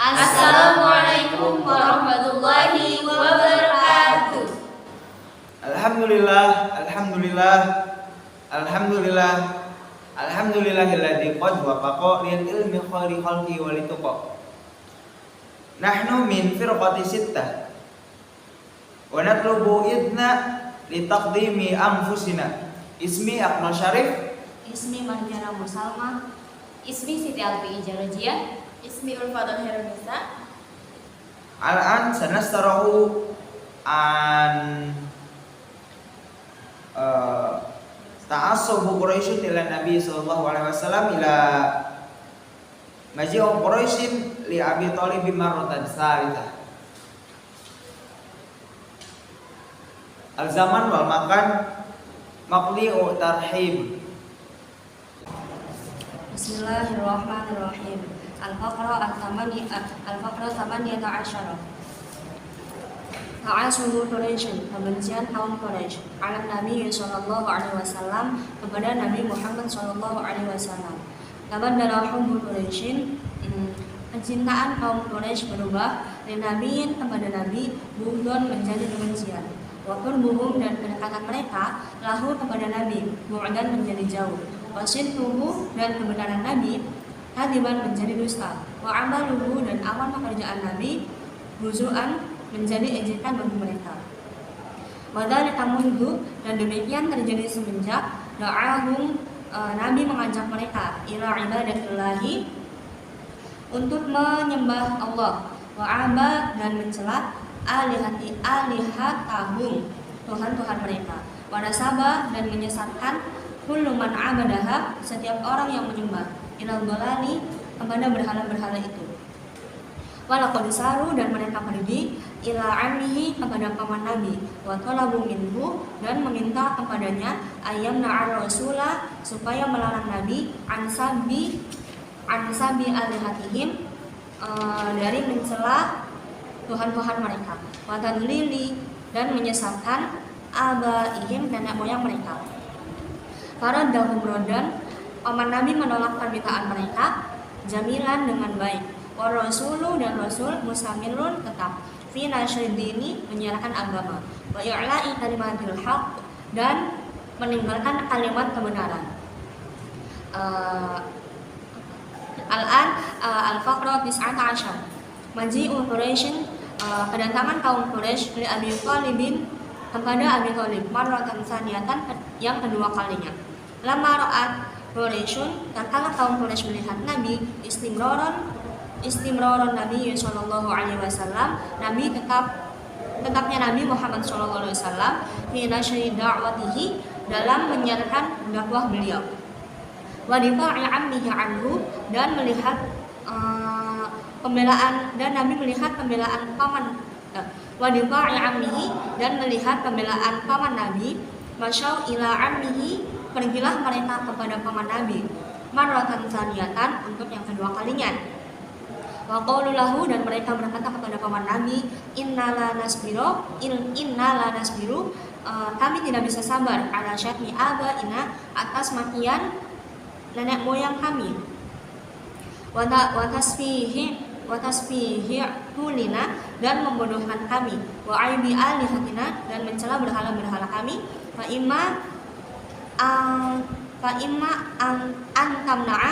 Assalamualaikum warahmatullahi wabarakatuh. Alhamdulillahilladzi qad wafaqa lil ilmi khairi khalqi wa lituqa. Nahnu min firqati sittah wa natlubu idna li taqdimi anfusina. Ismi Akmal Syarif, Ismi Marjana Musalma, Ismi Siti Alfi Ijarojia, Ismi Ulfatul Herunisa. Al-an sanastarahu an ta'assubu Quraisy ila Nabi sallallahu alaihi wasallam ila maji'u Quraisy li Abi Thalib marratan tsalitsah. Al-zaman wal makan maqli'u tarhib. Bismillahirrahmanirrahim. Al-Faqra Thamaniyata Asyara. Ta'asubu Quraisy, kebencian kaum Quraisy ala Nabi sallallahu alaihi wasallam, kepada Nabi Muhammad sallallahu alaihi wasallam. Tabaddala hubbu Quraisyin, kecintaan kaum Quraisy berubah dari Nabiin kepada Nabi, bughdon menjadi kebencian. Wa qurbuhum, dan kedekatan mereka lahu kepada Nabi, bu'dan menjadi jauh. Wa sidquhu, dan kebenaran Nabi, kadiban menjadi dusta. Wa amaluhu, dan amal pekerjaan Nabi, huzuan menjadi ejekan bagi mereka. Wa dzalika mundu, dan demikian terjadi semenjak da'ahum, Nabi mengajak mereka ila ibadatillahi, untuk menyembah Allah, wa aba, dan mencela alihatahum, Tuhan-Tuhan mereka, wa nasaba, dan menyesatkan kullu man abadaha, setiap orang yang menyembah, ilal dolali, kepada berhala-berhala itu. Walaqad saru, dan mereka pergi ila ammihi, kepada paman Nabi, wa talabu minhu, dan meminta kepadanya ayyamna ar-rasula, supaya melarang Nabi ansabi alihatihim, dari mencela Tuhan-Tuhan mereka, wa tadlili, dan menyesatkan abaihim, nenek moyang mereka. Faradahum rodan, paman Nabi menolak permintaan mereka jamilan, dengan baik. Wa rasulu, dan rasul mustamilun, tetap fi nasyidini, menyiarkan agama, wa i'la'i kalimatil haq, dan meninggalkan kalimat kebenaran. Al-Faqra 19. Maji'u Quraisyin, kedatangan kaum Quraisy li Abi Thalibin, kepada Abi Thalib, marratan saniyatan, yang kedua kalinya. Lama ra'at Quraisyun, tatkala kaum Quraisy melihat Nabi, istimroron Nabi sallallahu alaihi wasallam, tetapnya Nabi Muhammad sallallahu alaihi wasallam fi nasyri da'watihi, dalam menyiarkan dakwah beliau. Wa difa'i ammihi anhu, dan melihat pembelaan, dan Nabi melihat pembelaan paman wa difa'i ammihi, dan melihat pembelaan paman Nabi. Masyau ila ammihi, pergilah mereka kepada paman Nabi, marratan saniyatan, untuk yang kedua kalinya. Wa qaulu lahu, dan mereka berkata kepada paman Nabi, inna la nasbiru, kami tidak bisa sabar, ala syatmi abaina, atas makian nenek moyang kami, wa tasfihi hulina, dan membodohkan kami, wa aibi alihatina, dan mencela berhala-berhala kami. Fa imma antamna'a,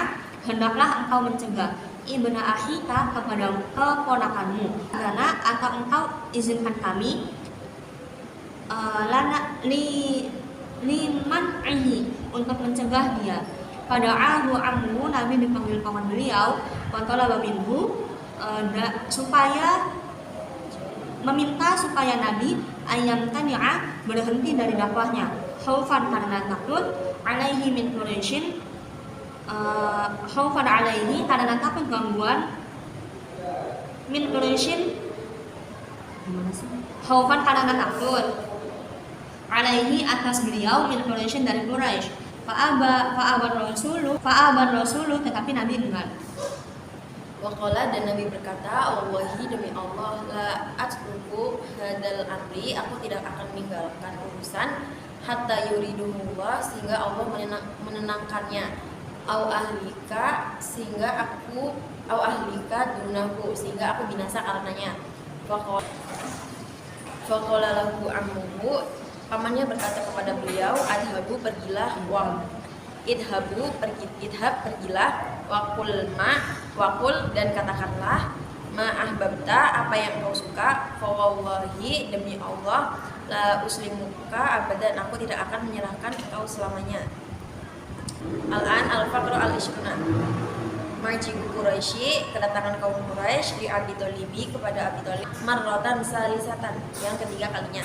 hendaklah engkau mencegah ibna akhika, kepada keponakanmu, karena atau engkau izinkan kami liman'ihi, untuk mencegah dia. Pada ammu, Nabi dipanggil paman beliau, wa talaba minhu, supaya meminta supaya Nabi ayam tani'a, berhenti dari dakwahnya, khaufan, karena takut, alaihi min Quraisyin, khaufan alaihi, karena takut gangguan, min Quraisyin, khaufan, karena takut, alaihi, atas beliau, min Quraisyin, dari Quraisy. Fa'aban rasulu, tetapi Nabi enggan. Waqala, dan Nabi berkata, wallahi, demi Allah, la atruku hadal amri, aku tidak akan meninggalkan urusan, hatta yuriduhullah, sehingga Allah menenangkannya, au ahlika, sehingga au ahlika dunahu, sehingga aku binasa karenanya. Faqala lahu ammuhu, pamannya berkata kepada beliau, adhabu, pergilah, pergilah, wakul dan katakanlah, ma ahbabta, apa yang kau suka, fa wallahi, demi Allah, la uslimuka abadan, aku tidak akan menyerahkan kau selamanya. Al-an al-faqru al-ishruna, Maji'u Quraisy, kedatangan kaum Quraisy di Abi Thalibi kepada Abi Thalib, marratan salisatan, yang ketiga kalinya.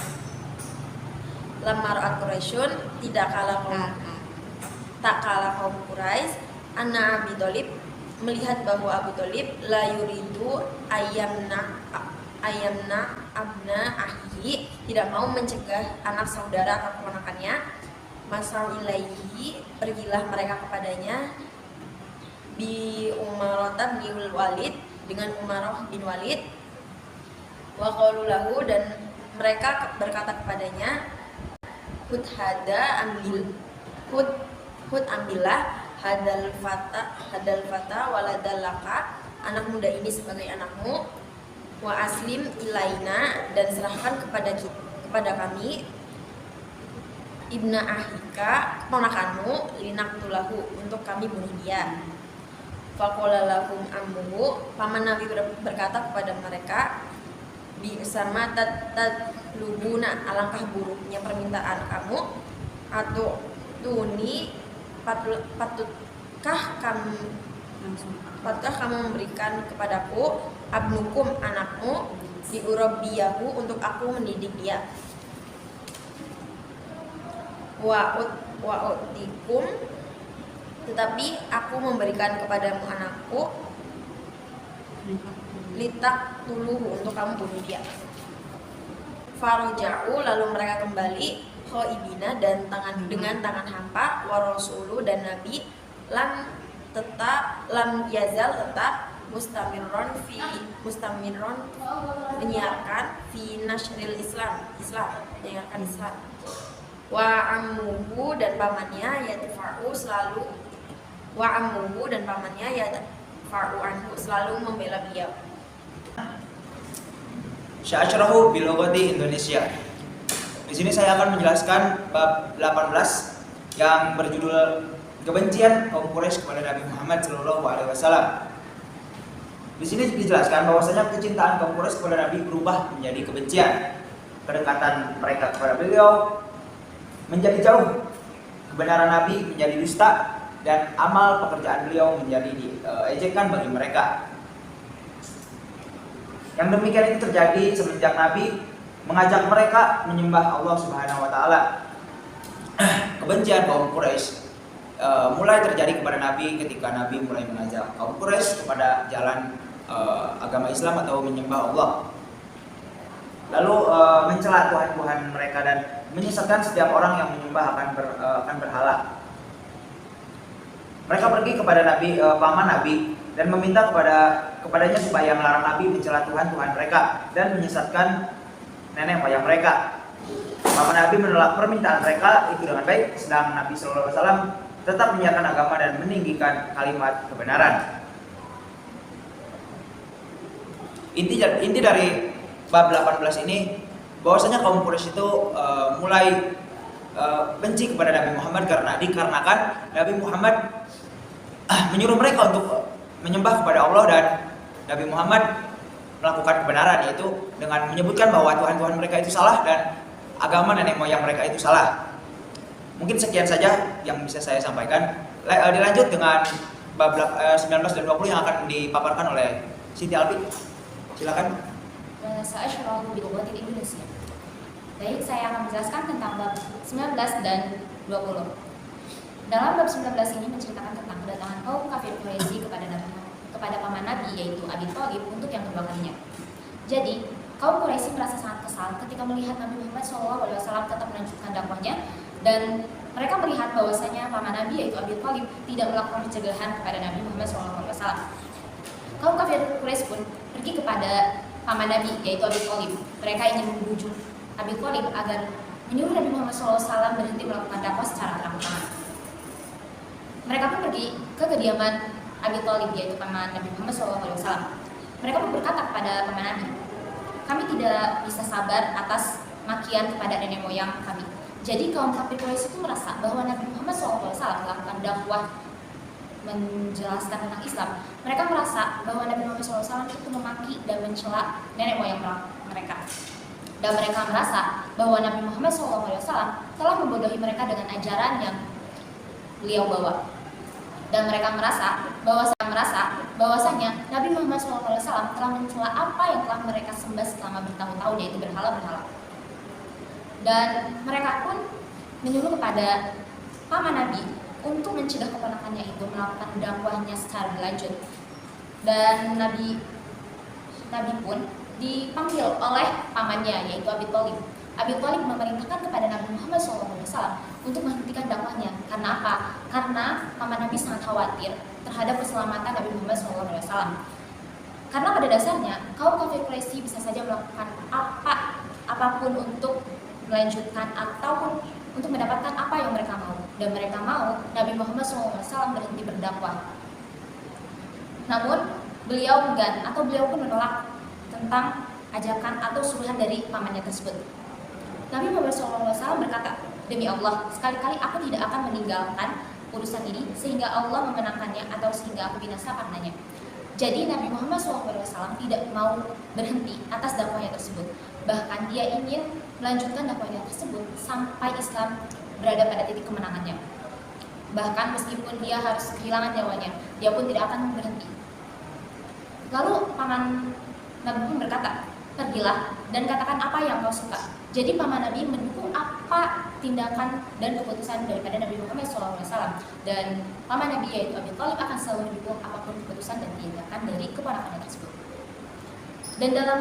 Lamar al-Quraisyun, tak kalah kaum Quraisy, anna Abi Thalib, melihat bahwa Abu Thalib la yuridu ayamna abna ahihi, tidak mau mencegah anak saudara keponakannya, masal ilaihi, pergilah mereka kepadanya, bi Umarah bin Walid, dengan Umarah bin Walid, wa qalu lahu, dan mereka berkata kepadanya, hud ambillah hadal fata waladalaka, anak muda ini sebagai anakmu, wa aslim ilaina, dan serahkan kepada kami, ibna ahika, keponakanmu, linaktulahu, untuk kami bunuh dia. Faqala lahum ammuhu, paman Nabi berkata kepada mereka, bi sama tatlubuna, alangkah buruknya permintaan kamu, atau tuni, patutkah kamu memberikan kepadaku, abnukum, anakmu, di urabbiyahu, untuk aku mendidik dia, wa utikum, tetapi aku memberikan kepadamu anakku, litak tuluhu, untuk kamu bunuh dia. Faroja'u, lalu mereka kembali, khoibina, dan dengan tangan hampa, warasulu, dan Nabi lam yazal, tetap mustamirron menyiarkan fi nashril Islam, menyiarkan Islam. Wa ammuhu, dan pamannya, yadfa'u, selalu membela beliau. Sya'asyrahu bil lughati Indonesia. Di sini saya akan menjelaskan bab 18 yang berjudul kebencian kaum Quraisy kepada Nabi Muhammad SAW. Di sini dijelaskan bahwasanya kecintaan kaum Quraisy kepada Nabi berubah menjadi kebencian. Kedekatan mereka kepada beliau menjadi jauh, kebenaran Nabi menjadi dusta, dan amal pekerjaan beliau menjadi ejekan bagi mereka. Yang demikian itu terjadi semenjak Nabi mengajak mereka menyembah Allah Subhanahu wa taala. Kebencian kaum Quraisy mulai terjadi kepada Nabi ketika Nabi mulai mengajak kaum Quraisy kepada jalan agama Islam atau menyembah Allah. Lalu mencela Tuhan-Tuhan mereka dan menyesatkan setiap orang yang menyembah akan berhala. Mereka pergi kepada Nabi, paman Nabi, dan meminta kepadanya supaya melarang Nabi mencela Tuhan-Tuhan mereka dan menyesatkan nenek moyang mereka. Paman Nabi menolak permintaan mereka itu dengan baik, sedang Nabi SAW tetap menyiarkan agama dan meninggikan kalimat kebenaran. Inti dari bab 18 ini bahwasanya kaum Quraisy itu mulai benci kepada Nabi Muhammad dikarenakan Nabi Muhammad menyuruh mereka untuk menyembah kepada Allah, dan Nabi Muhammad melakukan kebenaran, yaitu dengan menyebutkan bahwa Tuhan-Tuhan mereka itu salah dan agama nenek moyang mereka itu salah. Mungkin sekian saja yang bisa saya sampaikan. Dilanjut dengan bab 19 dan 20 yang akan dipaparkan oleh Siti Alfi. Silakan. Sya'asyrahu bil lughati Indonesia. Baik, saya akan menjelaskan tentang bab 19 dan 20. Dalam bab 19 ini menceritakan tentang kedatangan kaum kafir Quraisy kepada paman Nabi, yaitu Abi Thalib, untuk yang kedua kalinya. Jadi, kaum Quraisy merasa sangat kesal ketika melihat Nabi Muhammad SAW tetap melanjutkan dakwahnya, dan mereka melihat bahwasanya paman Nabi, yaitu Abi Thalib, tidak melakukan pencegahan kepada Nabi Muhammad SAW. Kaum kafir Quraisy pun pergi kepada paman Nabi, yaitu Abi Thalib. Mereka ingin membujuk Abi Thalib agar menyuruh Nabi Muhammad SAW berhenti melakukan dakwah secara terang-terangan. Mereka pun pergi ke kediaman Abi Thalib, yaitu paman Nabi Muhammad SAW. Mereka pun berkata kepada paman Nabi, kami tidak bisa sabar atas makian kepada nenek moyang kami. Jadi kaum kafir Quraisy itu merasa bahwa Nabi Muhammad SAW melakukan dakwah menjelaskan tentang Islam. Mereka merasa bahwa Nabi Muhammad SAW itu memaki dan mencela nenek moyang mereka. Dan mereka merasa bahwa Nabi Muhammad SAW telah membodohi mereka dengan ajaran yang beliau bawa. Dan mereka merasa bahwasanya Nabi Muhammad SAW telah mencela apa yang telah mereka sembah selama bertahun-tahun, yaitu berhala-berhala. Dan mereka pun menyuruh kepada paman Nabi untuk mencegah keponakannya itu melakukan dakwahnya secara berlanjut. Dan Nabi pun dipanggil oleh pamannya, yaitu Abi Thalib. Abi Thalib memerintahkan kepada Nabi Muhammad SAW untuk menghentikan dakwahnya. Karena apa? Karena paman Nabi sangat khawatir terhadap keselamatan Nabi Muhammad SAW. Karena pada dasarnya kaum kafir Quraisy bisa saja melakukan apapun untuk melanjutkan ataupun untuk mendapatkan apa yang mereka mau. Dan mereka mau Nabi Muhammad SAW berhenti berdakwah. Namun beliau enggan atau beliau pun menolak tentang ajakan atau suruhan dari pamannya tersebut. Nabi Muhammad SAW berkata, demi Allah, sekali-kali aku tidak akan meninggalkan urusan ini sehingga Allah memenangkannya atau sehingga aku binasa karenanya. Jadi Nabi Muhammad SAW tidak mau berhenti atas dakwahnya tersebut. Bahkan dia ingin melanjutkan dakwahnya tersebut sampai Islam berada pada titik kemenangannya. Bahkan meskipun dia harus kehilangan nyawanya, dia pun tidak akan berhenti. Lalu paman Nabi pun berkata, pergilah dan katakan apa yang kau suka. Jadi paman Nabi mendukung apa tindakan dan keputusan daripada Nabi Muhammad SAW. Dan paman Nabi yaitu Abi Thalib akan selalu mendukung apapun keputusan dan tindakan dari keponakannya tersebut. Dan dalam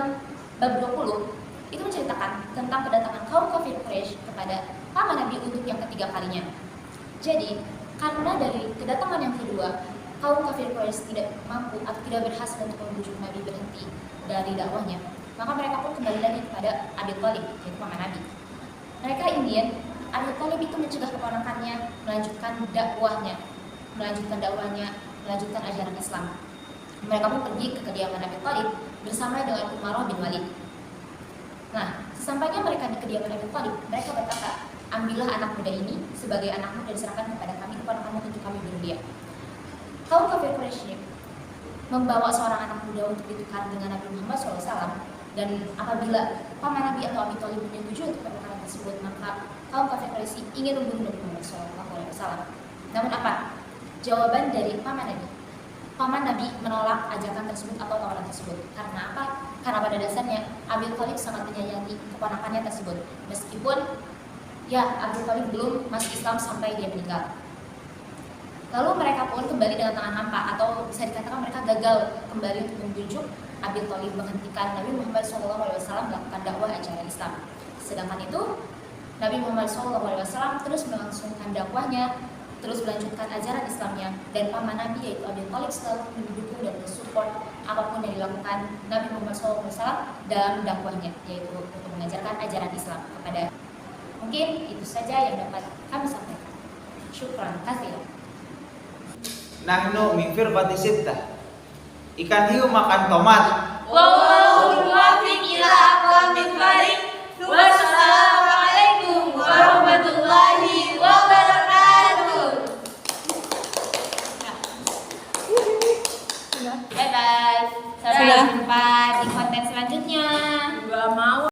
bab 20 itu menceritakan tentang kedatangan kaum kafir Quraisy kepada paman Nabi untuk yang ketiga kalinya. Jadi karena dari kedatangan yang kedua, kaum kafir Quraisy tidak mampu atau tidak berhasil untuk membujuk Nabi berhenti dari dakwahnya, maka mereka pun kembali lagi kepada Abi Thalib, yaitu paman Nabi. Mereka ingin Abi Thalib itu mencegah keponakannya melanjutkan dakwahnya, melanjutkan ajaran Islam. Mereka pun pergi ke kediaman Abi Thalib bersama dengan Umarah bin Walid. Nah, sesampainya mereka di kediaman Abi Thalib, mereka berkata, ambillah anak muda ini sebagai anakmu dan serahkan kepada kami keponakanmu untuk kami bunuh dia. Kaum kafir Quraisy membawa seorang anak muda untuk ditukar dengan Nabi Muhammad SAW. Dan apabila paman Nabi atau Abi Thalib menyetujui untuk perkara tersebut, maka kaum kafir Quraisy ingin membunuh Nabi Muhammad SAW. Namun apa? Jawaban dari paman Nabi. Paman Nabi menolak ajakan tersebut atau tawaran tersebut. Karena apa? Karena pada dasarnya Abi Thalib sangat menyayangi keponakannya tersebut. Meskipun Abi Thalib belum masuk Islam sampai dia meninggal. Lalu mereka pun kembali dengan tangan hampa, atau bisa dikatakan mereka gagal kembali untuk membujuk Abi Thalib menghentikan Nabi Muhammad SAW melakukan dakwah ajaran Islam. Sedangkan itu Nabi Muhammad SAW terus melangsungkan dakwahnya, terus melanjutkan ajaran Islamnya, dan paman Nabi yaitu Abi Thalib selalu mendukung dan mensupport apapun yang dilakukan Nabi Muhammad SAW dalam dakwahnya, yaitu untuk mengajarkan ajaran Islam kepada. Mungkin itu saja yang dapat kami sampaikan. Syukran kasih. Nahnu min firqati sittah. Ikan hiu makan tomat. Wallahu muwaffiq ila aqwamit thoriq. Wassalamualaikum warahmatullahi wabarakatuh. Bye bye. Sampai jumpa di konten selanjutnya. Gak mau.